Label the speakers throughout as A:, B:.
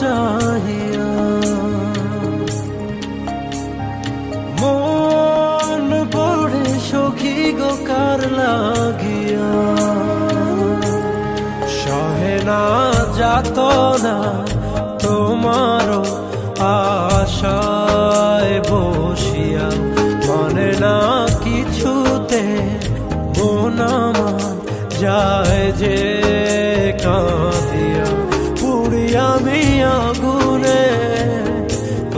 A: চাহিয়া। মন পড়ে সখী গো কার লাগিয়া, সহে না যাতনা তোমারও আশায় বসিয়া। মানে না কিছুতে মন আমার যায় যে কাঁদিয়া। পুড়ি আমি আগুনে,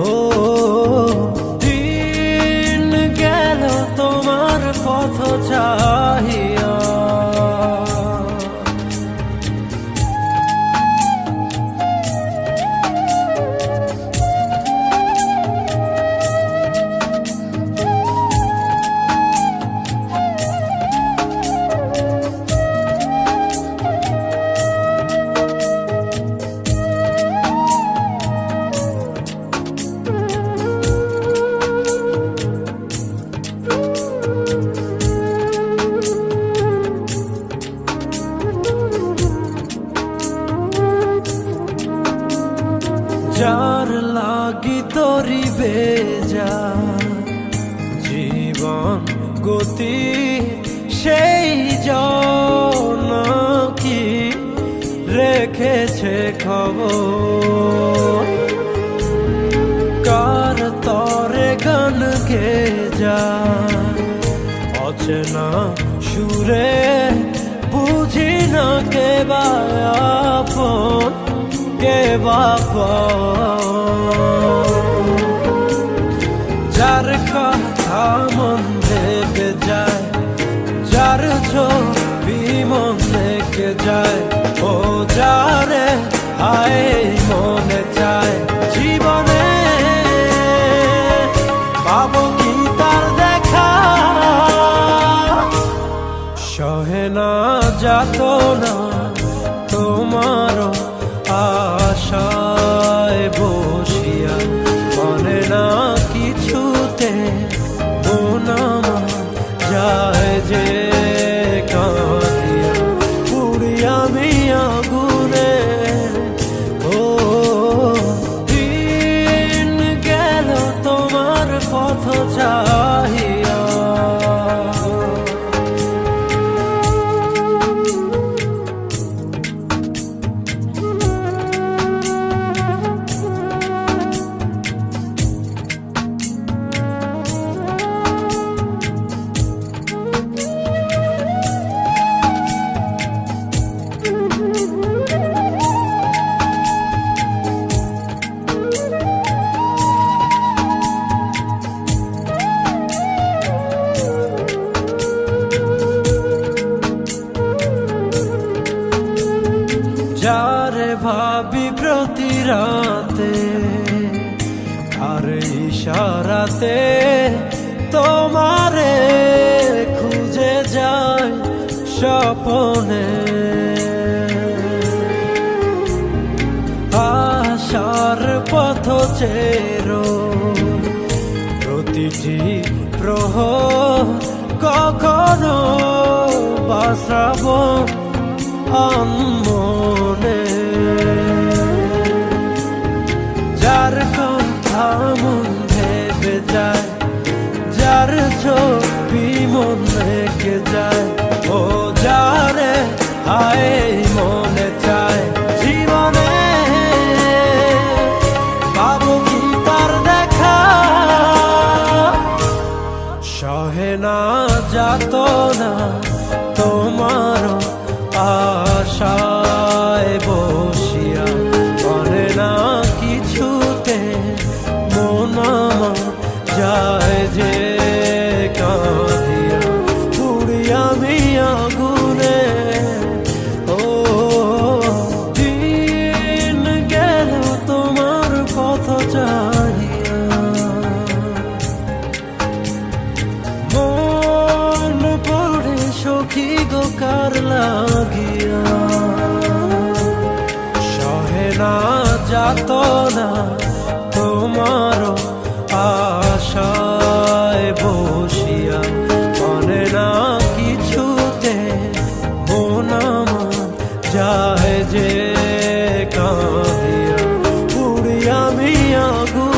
A: ও দিন গেল তোমার পথ চাহিয়া। যার লাগি তরি বেজা জীবন গতি, সেই জন কি রেখেছে খবর। কার তরে গান গে যা অচেনা সুরে, বুঝি না কে বা আপন কে বাপন। যার কথা মন ভেবে যায়, যার ছবি মন লেগে যায়, ও যারে আয় মনে চায় জীবনে পাবো কি তার দেখা। সহে না যাতনা তোমারও আশায় বসিয়া। মানে না কিছুতে মন আমার যায় যে কাঁদিয়া। পুড়ি আমি আগুনে, ও দিন গেল তোমার পথ চাহিয়া। যারে ভাবি প্রতি রাতে, আর ইশারাতে তোমারে খুঁজে যায় স্বপনে। আশার পথ চেরো প্রতিটি প্রহর, কখনো বাসাবো মনে। যার কথা মন ভেবে যায়, যার ছবি মন লেগে যায়, ও যারে আয় মনে চায় জীবনে পাবো কি তার দেখা। সহে না যাতনা তোমারও আশায় বসিয়া। মানে না কিছুতে মন আমার যায় যে কাঁদিয়া। পুড়ি আমি আগুনে, ও দিন গেল তোমার পথ চাহিয়া। মন পড়ে সখী গো কার লাগিয়া, সহে না যাতনা তোমারও আশায় বসিয়া। মানে না কিছুতে মন আমার যায় যে কাঁদিয়া। আমি আগুন।